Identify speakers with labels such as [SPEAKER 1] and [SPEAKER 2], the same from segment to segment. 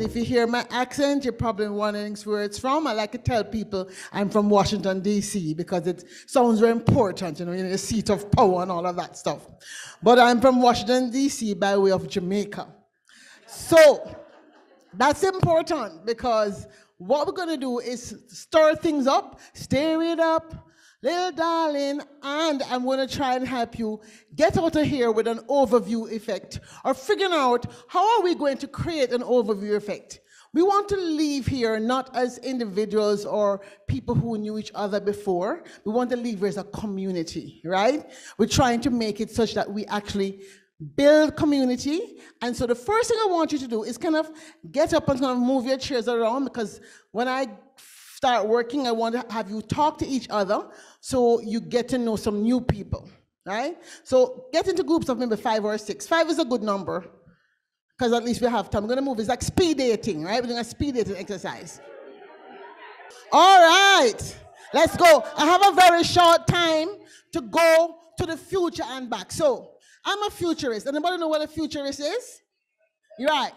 [SPEAKER 1] if you hear my accent, you're probably wondering where it's from. I like to tell people I'm from Washington, D.C., because it sounds very important, in the seat of power and all of that stuff. But I'm from Washington, D.C. by way of Jamaica. So that's important because what we're going to do is stir things up, stir it up, little darling, and I'm going to try and help you get out of here with an overview effect or figuring out how are we going to create an overview effect. We want to leave here not as individuals or people who knew each other before. We want to leave here as a community, right? We're trying to make it such that we actually build community. And so the first thing I want you to do is kind of get up and kind of move your chairs around, because when I start working, I want to have you talk to each other so you get to know some new people, right? So get into groups of maybe 5 or 6. 5 is a good number because at least we have time. We're going to move. It's like speed dating, right? We're doing a speed dating exercise. All right, let's go. I have a very short time to go to the future and back. So I'm a futurist. Anybody know what a futurist is? You're right.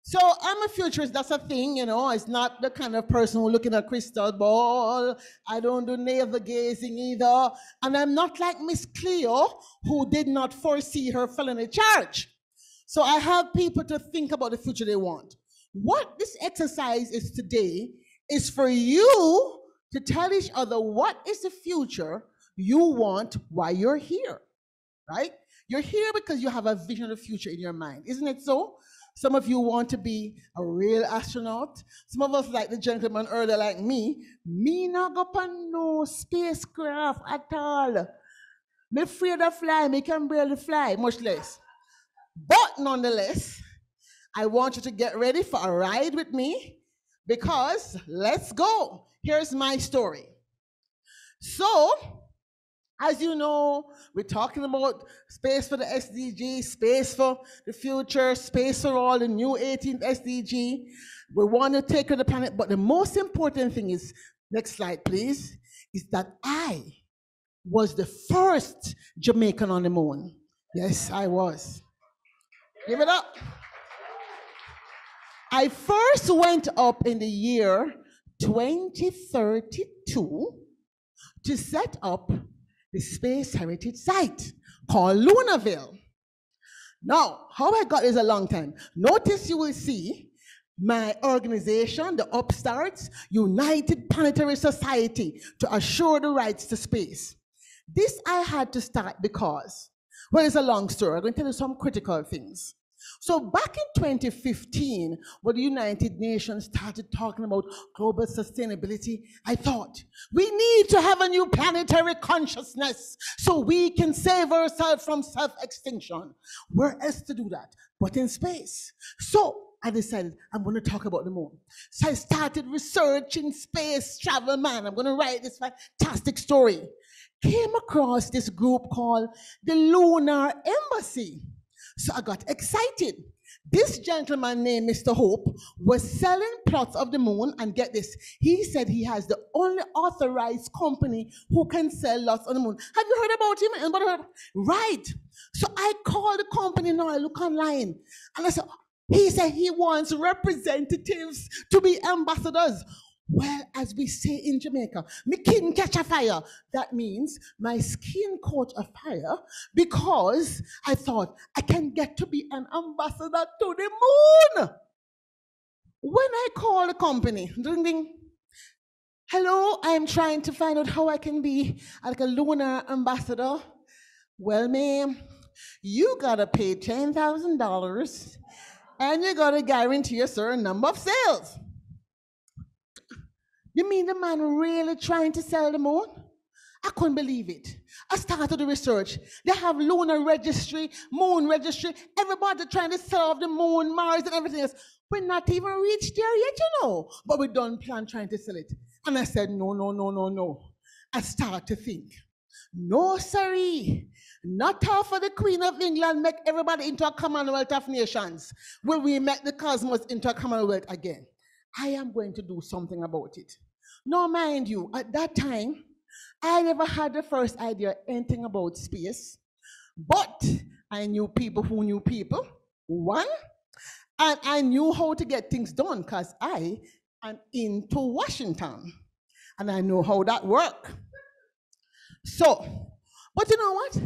[SPEAKER 1] So I'm a futurist. That's a thing, It's not the kind of person who looking at a crystal ball. I don't do navel gazing either. And I'm not like Miss Cleo, who did not foresee her felony charge. So I have people to think about the future they want. What this exercise is today is for you to tell each other what is the future you want while you're here, right? You're here because you have a vision of the future in your mind. Isn't it so? Some of you want to be a real astronaut. Some of us, like the gentleman earlier, like me not go on no spacecraft at all. Me afraid of fly, me can barely fly, much less. But nonetheless, I want you to get ready for a ride with me because let's go. Here's my story. So, as you know, we're talking about space for the SDG, space for the future, space for all, the new 18th SDG. We want to take on the planet, but the most important thing is, next slide please, is that I was the first Jamaican on the moon. Yes, I was. Give it up. I first went up in the year 2032 to set up the Space Heritage Site called Lunaville. Now, how I got this a long time. Notice you will see my organization, the Upstarts, United Planetary Society to assure the rights to space. This I had to start because, well, it's a long story. I'm going to tell you some critical things. So back in 2015, when the United Nations started talking about global sustainability, I thought, we need to have a new planetary consciousness so we can save ourselves from self-extinction. Where else to do that but in space? So I decided I'm going to talk about the moon. So I started researching space travel, man. I'm going to write this fantastic story. Came across this group called the Lunar Embassy. So I got excited. This gentleman named Mr. Hope was selling plots of the moon, and get this, he said he has the only authorized company who can sell lots on the moon. Have you heard about him? Anybody heard? Right. So I called the company now, I look online, and I said, he said he wants representatives to be ambassadors. Well, as we say in Jamaica, me skin catch a fire. That means my skin caught a fire because I thought I can get to be an ambassador to the moon. When I call the company, ding, ding, hello, I'm trying to find out how I can be like a lunar ambassador. Well, ma'am, you gotta pay $10,000 and you gotta guarantee a certain number of sales. You mean the man really trying to sell the moon? I couldn't believe it. I started the research. They have lunar registry, moon registry, everybody trying to sell off the moon, Mars, and everything else. We're not even reached there yet, but we don't plan trying to sell it. And I said, no. I started to think, no, sorry. Not all for the Queen of England make everybody into a Commonwealth of Nations. Will we make the cosmos into a Commonwealth again? I am going to do something about it. Now, mind you, at that time, I never had the first idea anything about space, but I knew people who knew people. One, And I knew how to get things done because I am into Washington and I know how that works. So, but you know what?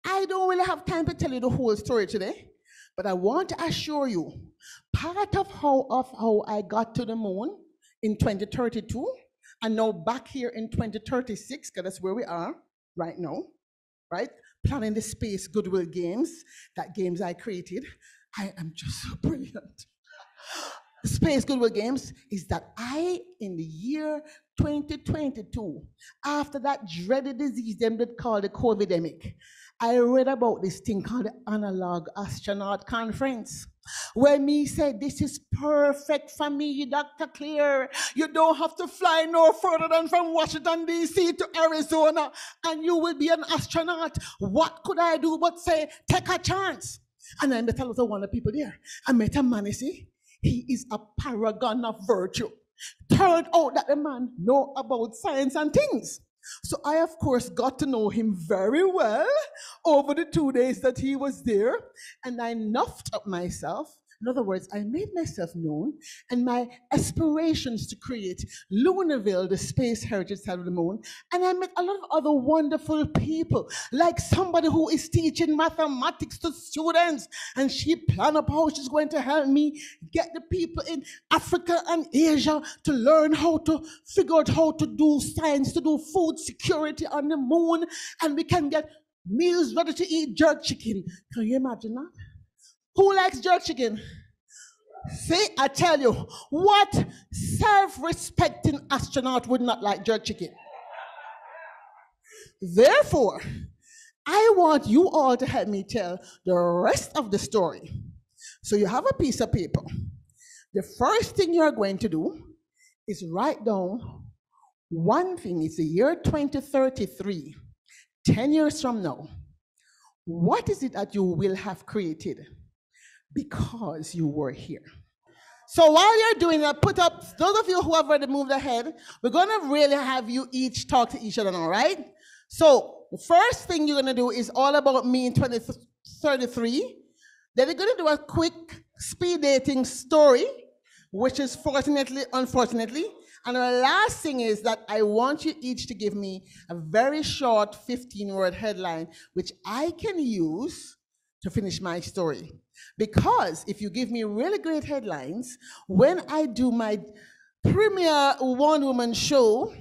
[SPEAKER 1] I don't really have time to tell you the whole story today, but I want to assure you, part of how I got to the moon in 2032, and now back here in 2036, because that's where we are right now, right? Planning the Space Goodwill Games, that games I created. I am just so brilliant. Space Goodwill Games is that in the year 2022, after that dreaded disease them that called the COVID-demic, I read about this thing called the Analog Astronaut Conference, where me said, this is perfect for me, Dr. Clear. You don't have to fly no further than from Washington, D.C. to Arizona, and you will be an astronaut. What could I do but say, take a chance? And I met a lot of wonderful people there. I met a man, you see, he is a paragon of virtue. Turned out that the man know about science and things. So I, of course, got to know him very well over the 2 days that he was there, and I nuffed up myself. In other words, I made myself known, and my aspirations to create Lunarville, the space heritage side of the moon, and I met a lot of other wonderful people, like somebody who is teaching mathematics to students, and she planned up how she's going to help me get the people in Africa and Asia to learn how to figure out how to do science, to do food security on the moon, and we can get meals ready to eat jerk chicken. Can you imagine that? Who likes jerk chicken? See, I tell you, what self-respecting astronaut would not like jerk chicken? Therefore, I want you all to help me tell the rest of the story. So you have a piece of paper. The first thing you're going to do is write down one thing. It's the year 2033, 10 years from now. What is it that you will have created? Because you were here. So while you're doing that, put up, those of you who have already moved ahead, we're gonna really have you each talk to each other now, right? So the first thing you're gonna do is all about me in 2033. Then you're gonna do a quick speed dating story, which is fortunately, unfortunately. And the last thing is that I want you each to give me a very short 15-word headline, which I can use to finish my story. Because if you give me really great headlines, when I do my premiere Wonder Woman show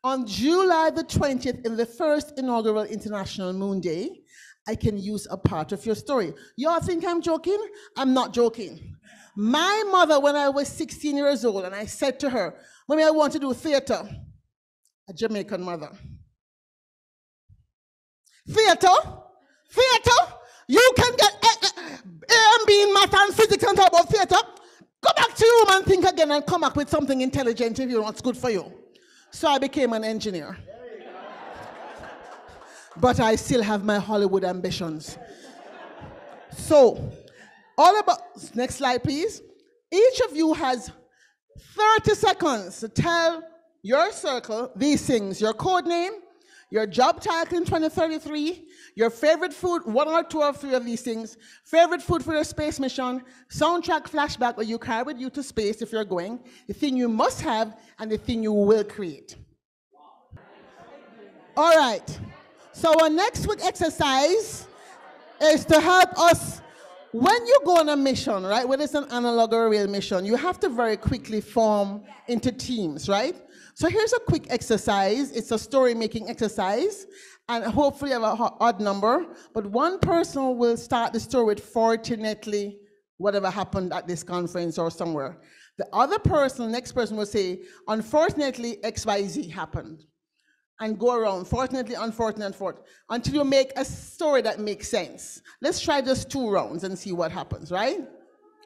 [SPEAKER 1] on July the 20th in the first inaugural International Moon Day, I can use a part of your story. Y'all think I'm joking? I'm not joking. My mother, when I was 16 years old, and I said to her, Mommy, I want to do theater. A Jamaican mother. Theater? Theater? You can get A and B in math and physics and talk about theater. Go back to your room and think again and come up with something intelligent if you know what's good for you. So I became an engineer. But I still have my Hollywood ambitions. So, all about, next slide please. Each of you has 30 seconds to tell your circle these things: your code name, your job title in 2033, your favorite food, 1 or 2 or 3 of these things, favorite food for your space mission, soundtrack flashback that you carry with you to space if you're going, the thing you must have, and the thing you will create. All right, so our next week exercise is to help us, when you go on a mission, right, whether it's an analog or a real mission, you have to very quickly form into teams, right? So here's a quick exercise. It's a story-making exercise, and hopefully you have an odd number, but one person will start the story with fortunately whatever happened at this conference or somewhere. The other person, next person will say, unfortunately, XYZ happened. And go around, fortunately, unfortunately, unfortunately, until you make a story that makes sense. Let's try just 2 rounds and see what happens, right?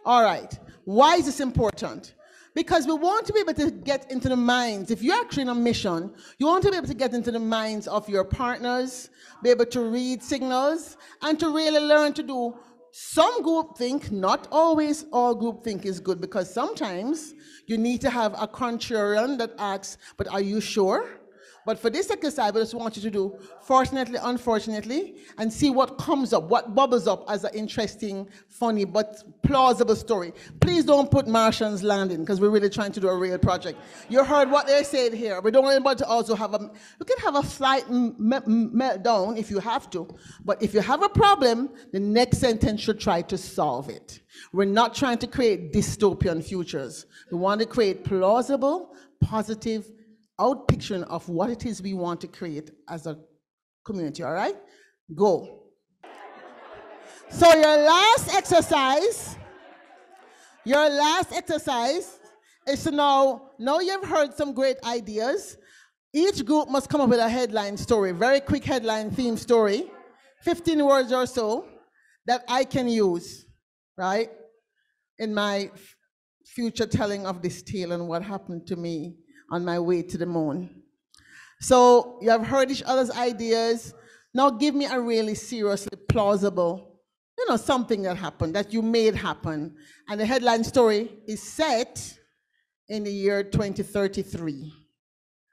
[SPEAKER 1] All right. Why is this important? Because we want to be able to get into the minds. If you're actually on a mission, you want to be able to get into the minds of your partners, be able to read signals, and to really learn to do some groupthink. Not always all groupthink is good, because sometimes you need to have a contrarian that asks, but are you sure? But for this exercise, I just want you to do fortunately, unfortunately, and see what comes up, what bubbles up as an interesting, funny, but plausible story. Please don't put Martians landing, because we're really trying to do a real project. You heard what they said here. We don't want anybody to also have you can have a slight meltdown if you have to, but if you have a problem, the next sentence should try to solve it. We're not trying to create dystopian futures. We want to create plausible, positive, out picturing of what it is we want to create as a community, all right? Go. So your last exercise is to now you've heard some great ideas. Each group must come up with a headline story, very quick headline theme story, 15 words or so, that I can use, right, in my future telling of this tale and what happened to me on my way to the moon. So you have heard each other's ideas. Now give me a really seriously plausible, something that happened, that you made happen. And the headline story is set in the year 2033.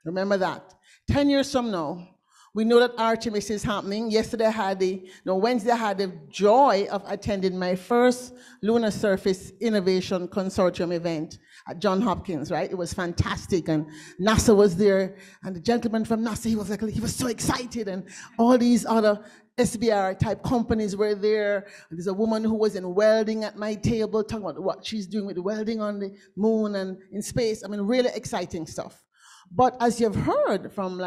[SPEAKER 1] Remember that. 10 years from now, we know that Artemis is happening. Wednesday I had the joy of attending my first Lunar Surface Innovation Consortium event at Johns Hopkins, right? It was fantastic, and NASA was there, and the gentleman from NASA, he was so excited, and all these other SBR type companies were there. There's a woman who was in welding at my table, talking about what she's doing with welding on the moon and in space. I mean, really exciting stuff. But as you've heard from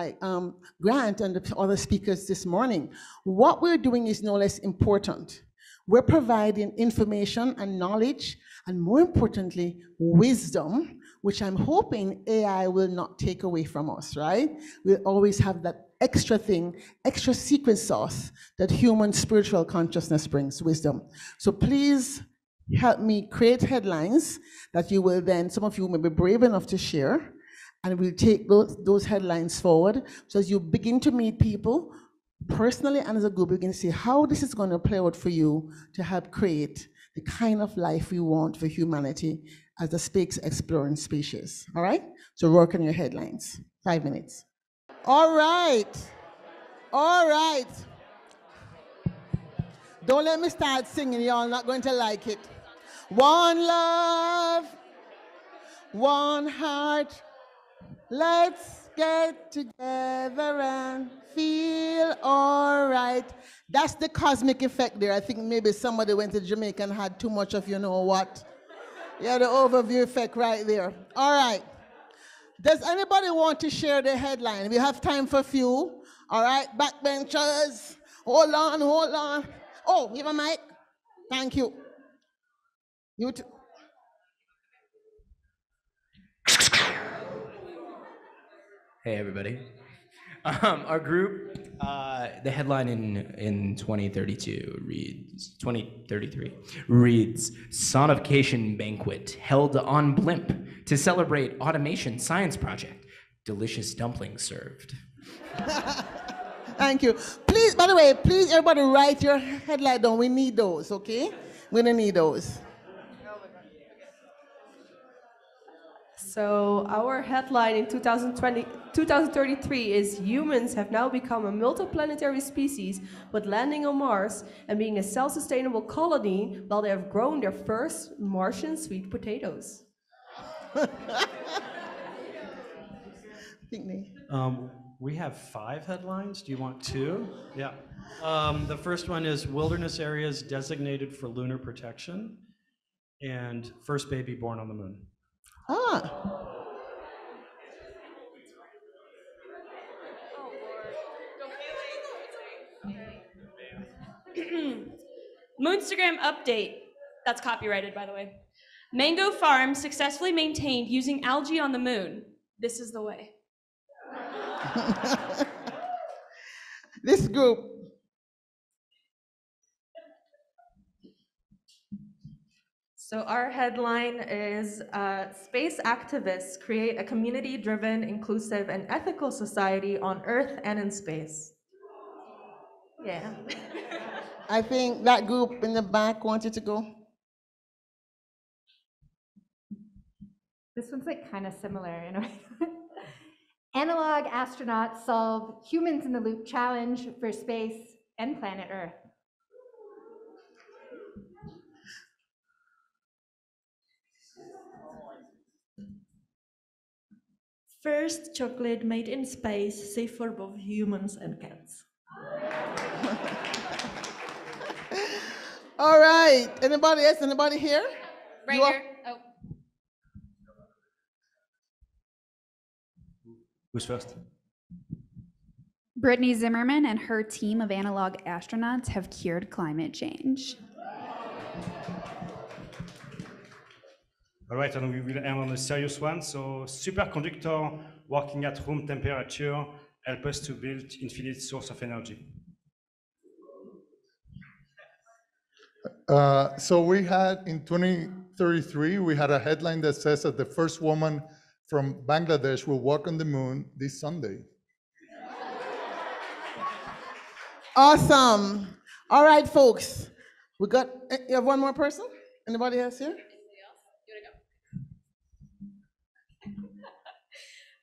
[SPEAKER 1] Grant and the other speakers this morning, what we're doing is no less important. We're providing information and knowledge, and more importantly, wisdom, which I'm hoping AI will not take away from us, right? We'll always have that extra thing, extra secret sauce that human spiritual consciousness brings, wisdom. So please help me create headlines that you will then, some of you may be brave enough to share, and we'll take those headlines forward. So as you begin to meet people, personally and as a group, you can see how this is going to play out for you to help create the kind of life we want for humanity as a space exploring species. All right? So work on your headlines. 5 minutes. All right. Don't let me start singing. Y'all not going to like it. One love, one heart. Let's get together and feel all right. That's the cosmic effect there. I think maybe somebody went to Jamaica and had too much of you know what. Yeah, the overview effect right there. All right. Does anybody want to share the headline? We have time for a few. All right, backbenchers. Hold on. Oh, you have a mic? Thank you. You too.
[SPEAKER 2] Hey, everybody. Our group, the headline in 2033 reads, Sonification Banquet held on Blimp to celebrate automation science project. Delicious dumplings served.
[SPEAKER 1] Thank you. Please, by the way, please everybody write your headline down. We need those, okay? We're gonna need those.
[SPEAKER 3] So our headline in 2033 is humans have now become a multiplanetary species with landing on Mars and being a self-sustainable colony while they have grown their first Martian sweet potatoes.
[SPEAKER 4] We have 5 headlines. Do you want 2? Yeah. The first one is wilderness areas designated for lunar protection and first baby born on the moon.
[SPEAKER 5] Moonstagram update. That's copyrighted, by the way. Mango farm successfully maintained using algae on the moon. This is the way.
[SPEAKER 1] This group.
[SPEAKER 6] So our headline is Space Activists Create a Community-Driven, Inclusive, and Ethical Society on Earth and in Space. Yeah.
[SPEAKER 1] I think that group in the back wanted to go.
[SPEAKER 7] This one's like kind of similar in a way. Analog astronauts solve Humans in the Loop challenge for space and planet Earth.
[SPEAKER 8] First chocolate made in space, safe for both humans and cats.
[SPEAKER 1] All right. Anybody else? Anybody here?
[SPEAKER 5] Right
[SPEAKER 1] You are-
[SPEAKER 5] here. Oh.
[SPEAKER 9] Who's first?
[SPEAKER 10] Brittany Zimmerman and her team of analog astronauts have cured climate change.
[SPEAKER 9] All right, and we will end on a serious one. So superconductor working at room temperature help us to build infinite source of energy.
[SPEAKER 11] So we had in 2033, we had a headline that says that the first woman from Bangladesh will walk on the moon this Sunday.
[SPEAKER 1] Awesome. All right, folks. We got, you have one more person? Anybody else here?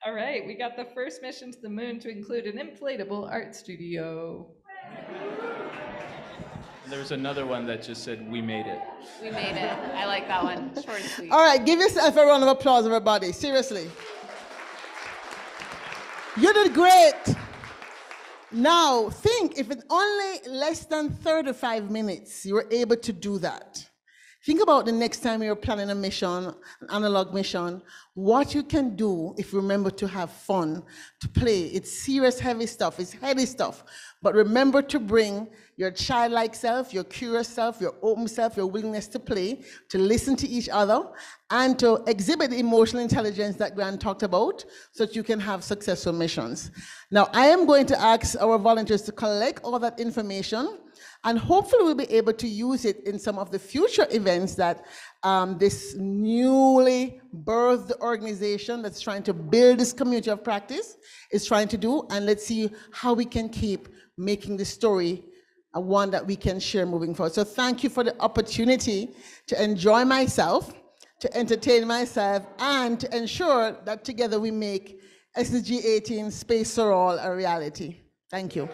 [SPEAKER 12] All right, we got the first mission to the moon to include an inflatable art studio.
[SPEAKER 13] There was another one that just said, "We made it."
[SPEAKER 14] We made it. I like that one. Short and sweet.
[SPEAKER 1] All right, give yourself a round of applause, everybody. Seriously. You did great. Now, think if it's only less than 35 minutes, you were able to do that. Think about the next time you're planning a mission, an analog mission, what you can do if you remember to have fun, to play. It's serious, heavy stuff, it's heady stuff. But remember to bring your childlike self, your curious self, your open self, your willingness to play, to listen to each other, and to exhibit the emotional intelligence that Grant talked about so that you can have successful missions. Now, I am going to ask our volunteers to collect all that information, and hopefully we'll be able to use it in some of the future events that this newly birthed organization that's trying to build this community of practice is trying to do. And let's see how we can keep making the story one that we can share moving forward. So thank you for the opportunity to enjoy myself, to entertain myself, and to ensure that together we make SDG 18 Space for All a reality. Thank you.